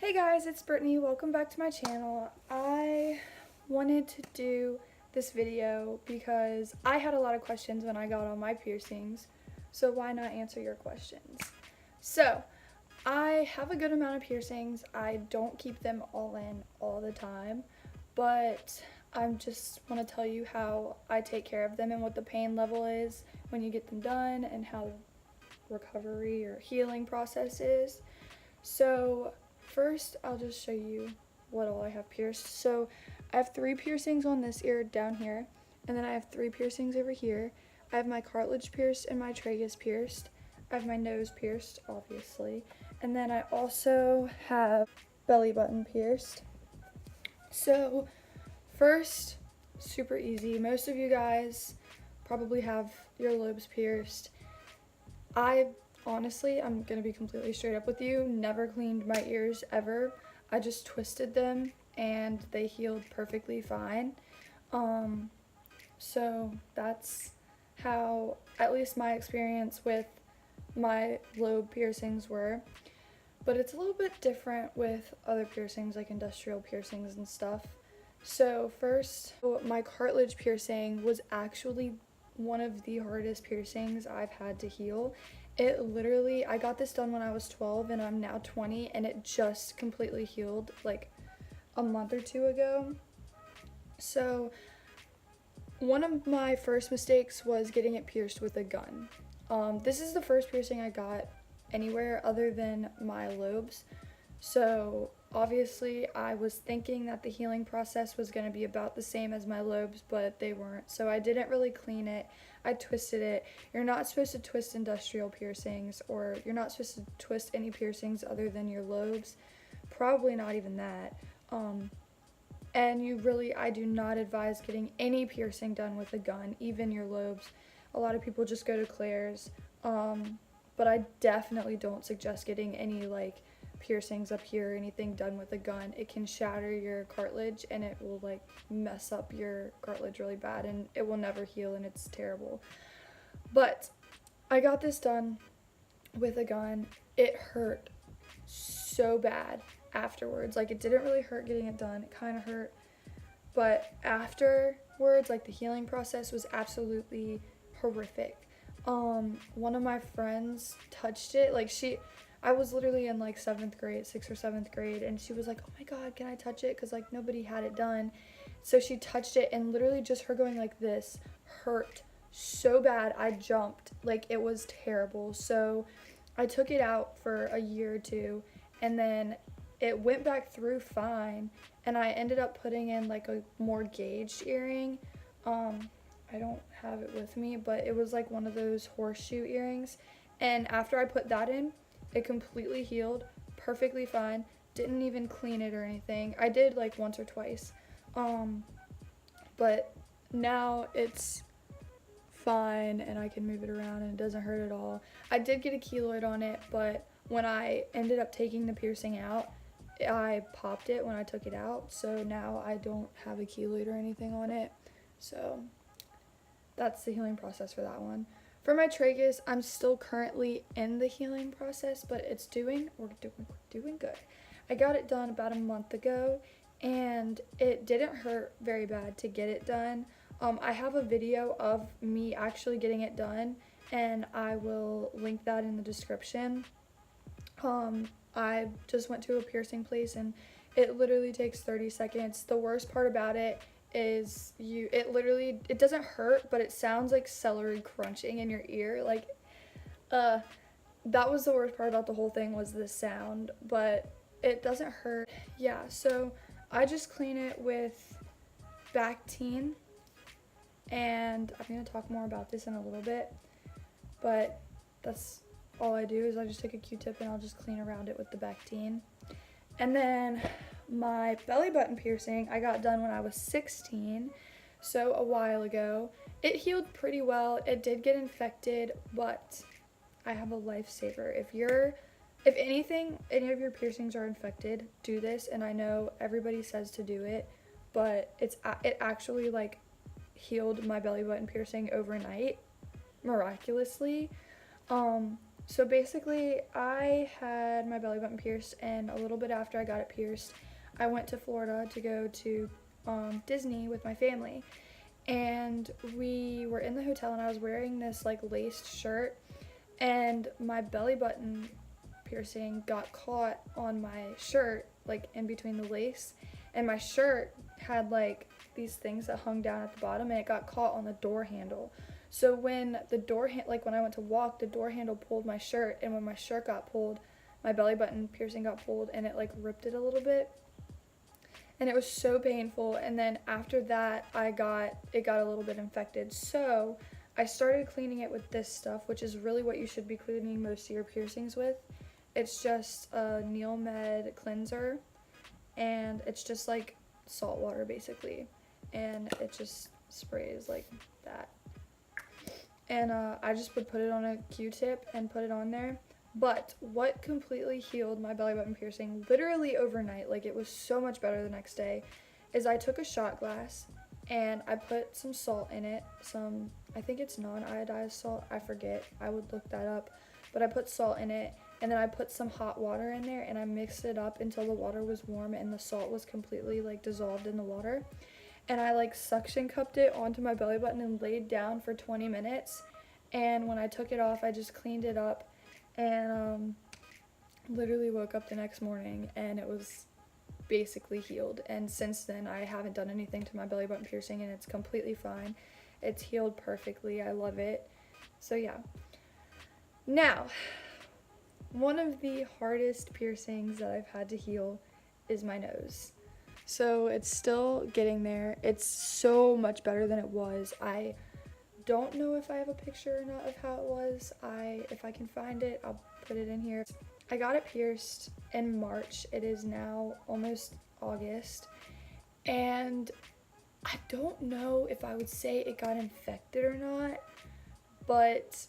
Hey guys, it's Brittany. Welcome back to my channel. I wanted to do this video because I had a lot of questions when I got all my piercings, so why not answer your questions? So, I have a good amount of piercings. I don't keep them all in all the time, but I just want to tell you how I take care of them and what the pain level is when you get them done and how the recovery or healing process is. So, first, I'll just show you what all I have pierced. So I have 3 piercings on this ear down here, and then I have 3 piercings over here. I have my cartilage pierced and my tragus pierced. I have my nose pierced, obviously. And then I also have belly button pierced. So first, super easy. Most of you guys probably have your lobes pierced. Honestly, I'm gonna be completely straight up with you, never cleaned my ears ever. I just twisted them and they healed perfectly fine. So that's how, at least my experience with my lobe piercings were. But it's a little bit different with other piercings, like industrial piercings and stuff. So first, my cartilage piercing was actually one of the hardest piercings I've had to heal. It literally, I got this done when I was 12 and I'm now 20, and it just completely healed like a month or 2 ago. So one of my first mistakes was getting it pierced with a gun. This is the first piercing I got anywhere other than my lobes. So obviously I was thinking that the healing process was going to be about the same as my lobes, but they weren't. So I didn't really clean it. I twisted it. You're not supposed to twist industrial piercings, or you're not supposed to twist any piercings other than your lobes. Probably not even that. And I do not advise getting any piercing done with a gun, even your lobes. A lot of people just go to Claire's. But I definitely don't suggest getting any like piercings up here or anything done with a gun. It can shatter your cartilage and it will like mess up your cartilage really bad, and it will never heal, and it's terrible. But I got this done with a gun. It hurt so bad afterwards. Like, it didn't really hurt getting it done. It kind of hurt, but afterwards, like, the healing process was absolutely horrific. One of my friends touched it. I was literally in like 7th grade, 6th or 7th grade, and she was like, oh my god, can I touch it? Because like nobody had it done. So she touched it, and literally just her going like this hurt so bad. I jumped. Like, it was terrible. So I took it out for a year or 2, and then it went back through fine, and I ended up putting in like a more gauged earring. I don't have it with me, but it was like one of those horseshoe earrings, and after I put that in, it completely healed, perfectly fine, didn't even clean it or anything. I did like once or twice, but now it's fine and I can move it around and it doesn't hurt at all. I did get a keloid on it, but when I ended up taking the piercing out, I popped it when I took it out, so now I don't have a keloid or anything on it. So that's the healing process for that one. For my tragus, I'm still currently in the healing process, but we're doing good. I got it done about a month ago, and it didn't hurt very bad to get it done. I have a video of me actually getting it done, and I will link that in the description. I just went to a piercing place, and it literally takes 30 seconds. The worst part about it is it doesn't hurt, but it sounds like celery crunching in your ear. Like, that was the worst part about the whole thing, was the sound, but it doesn't hurt. Yeah, so I just clean it with Bactine, and I'm gonna talk more about this in a little bit, but that's all I do, is I just take a Q-tip and I'll just clean around it with the Bactine. And then my belly button piercing, I got done when I was 16, so a while ago. It healed pretty well. It did get infected, but I have a lifesaver. If anything, any of your piercings are infected, do this. And I know everybody says to do it, but it actually like healed my belly button piercing overnight, miraculously. So basically, I had my belly button pierced, and a little bit after I got it pierced, I went to Florida to go to Disney with my family. And we were in the hotel, and I was wearing this like laced shirt, and my belly button piercing got caught on my shirt, like in between the lace, and my shirt had like these things that hung down at the bottom, and it got caught on the door handle. So when the like when I went to walk, the door handle pulled my shirt, and when my shirt got pulled, my belly button piercing got pulled, and it like ripped it a little bit, and it was so painful. And then after that, it got a little bit infected, so I started cleaning it with this stuff, which is really what you should be cleaning most of your piercings with. It's just a Neil Med cleanser, and it's just like salt water basically, and it just sprays like that. And I just would put it on a Q-tip and put it on there. But what completely healed my belly button piercing literally overnight, like it was so much better the next day, is I took a shot glass and I put some salt in it, I think it's non-iodized salt, I forget, I would look that up, but I put salt in it, and then I put some hot water in there, and I mixed it up until the water was warm and the salt was completely like dissolved in the water, and I like suction cupped it onto my belly button and laid down for 20 minutes, and when I took it off, I just cleaned it up, and literally woke up the next morning and it was basically healed. And since then, I haven't done anything to my belly button piercing, and it's completely fine. It's healed perfectly. I love it. So yeah. Now, one of the hardest piercings that I've had to heal is my nose. So it's still getting there. It's so much better than it was. I don't know if I have a picture or not of how it was. If I can find it, I'll put it in here. I got it pierced in March. It is now almost August, and I don't know if I would say it got infected or not, but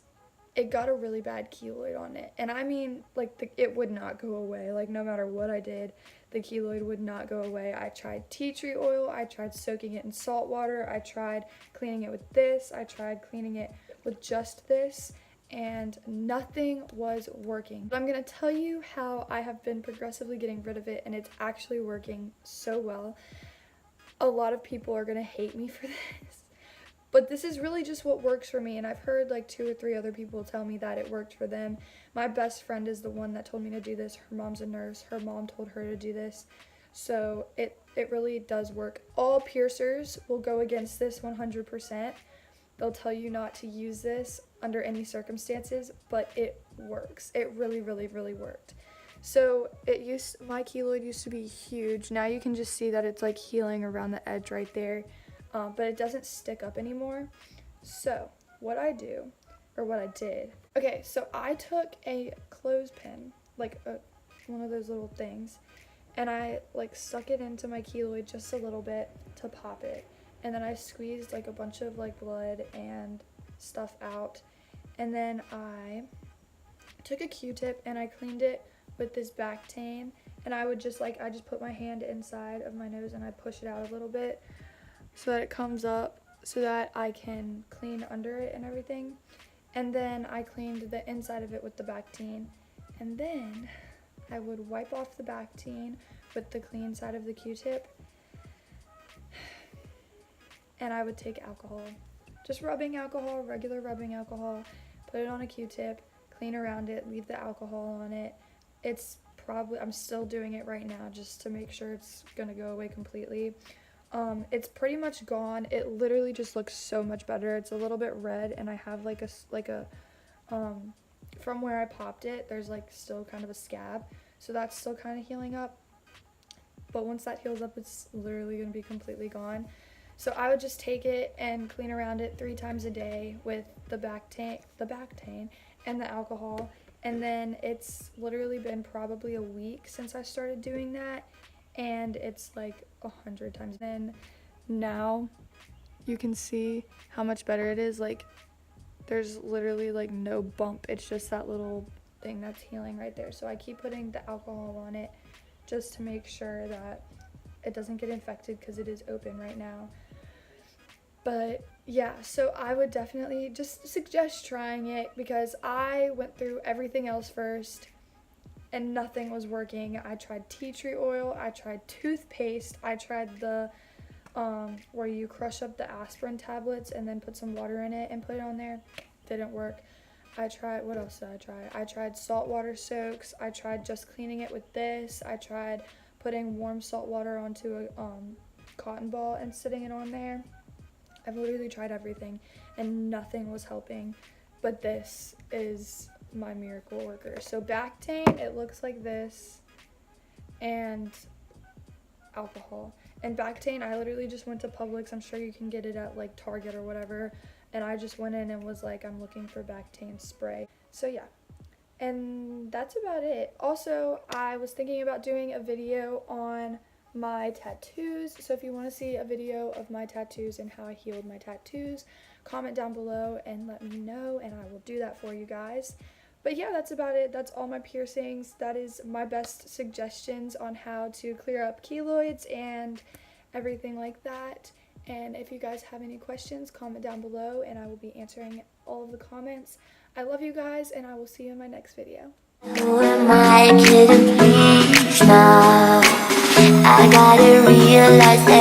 it got a really bad keloid on it. And I mean, like, it would not go away. Like, no matter what I did, the keloid would not go away. I tried tea tree oil, I tried soaking it in salt water, I tried cleaning it with this, I tried cleaning it with just this, and nothing was working. But I'm gonna tell you how I have been progressively getting rid of it, and it's actually working so well. A lot of people are gonna hate me for this, but this is really just what works for me, and I've heard like 2 or 3 other people tell me that it worked for them. My best friend is the one that told me to do this. Her mom's a nurse. Her mom told her to do this. So it really does work. All piercers will go against this 100%. They'll tell you not to use this under any circumstances, but it works. It really, really, really worked. So my keloid used to be huge. Now you can just see that it's like healing around the edge right there, but it doesn't stick up anymore. So what I did, okay, so I took a clothespin, like one of those little things, and I like stuck it into my keloid just a little bit to pop it. And then I squeezed like a bunch of like blood and stuff out, and then I took a Q-tip and I cleaned it with this Bactane, and I just put my hand inside of my nose and I push it out a little bit so that it comes up so that I can clean under it and everything. And then I cleaned the inside of it with the Bactane, and then I would wipe off the Bactane with the clean side of the Q-tip, and I would take alcohol, just rubbing alcohol, regular rubbing alcohol, put it on a Q-tip, clean around it, leave the alcohol on it. I'm still doing it right now just to make sure it's gonna go away completely. It's pretty much gone. It literally just looks so much better. It's a little bit red, and I have from where I popped it, there's like still kind of a scab, so that's still kind of healing up. But once that heals up, it's literally gonna be completely gone. So I would just take it and clean around it 3 times a day with the Bactane and the alcohol. And then it's literally been probably a week since I started doing that, and it's like 100 times. And now you can see how much better it is. Like, there's literally like no bump. It's just that little thing that's healing right there. So I keep putting the alcohol on it just to make sure that it doesn't get infected, because it is open right now. But yeah, so I would definitely just suggest trying it because I went through everything else first and nothing was working. I tried tea tree oil, I tried toothpaste, I tried the where you crush up the aspirin tablets and then put some water in it and put it on there. Didn't work. I tried, what else did I try? I tried saltwater soaks. I tried just cleaning it with this. I tried putting warm salt water onto a cotton ball and sitting it on there. I've literally tried everything and nothing was helping, but this is my miracle worker. So Bactane, it looks like this, and alcohol. And Bactane, I literally just went to Publix. I'm sure you can get it at like Target or whatever. And I just went in and was like, I'm looking for Bactane spray. So yeah, and that's about it. Also, I was thinking about doing a video on my tattoos. So if you want to see a video of my tattoos and how I healed my tattoos, comment down below and let me know, and I will do that for you guys. But yeah, that's about it. That's all my piercings. That is my best suggestions on how to clear up keloids and everything like that. And if you guys have any questions, comment down below and I will be answering all of the comments. I love you guys and I will see you in my next video. Who am I to please now? I gotta realize that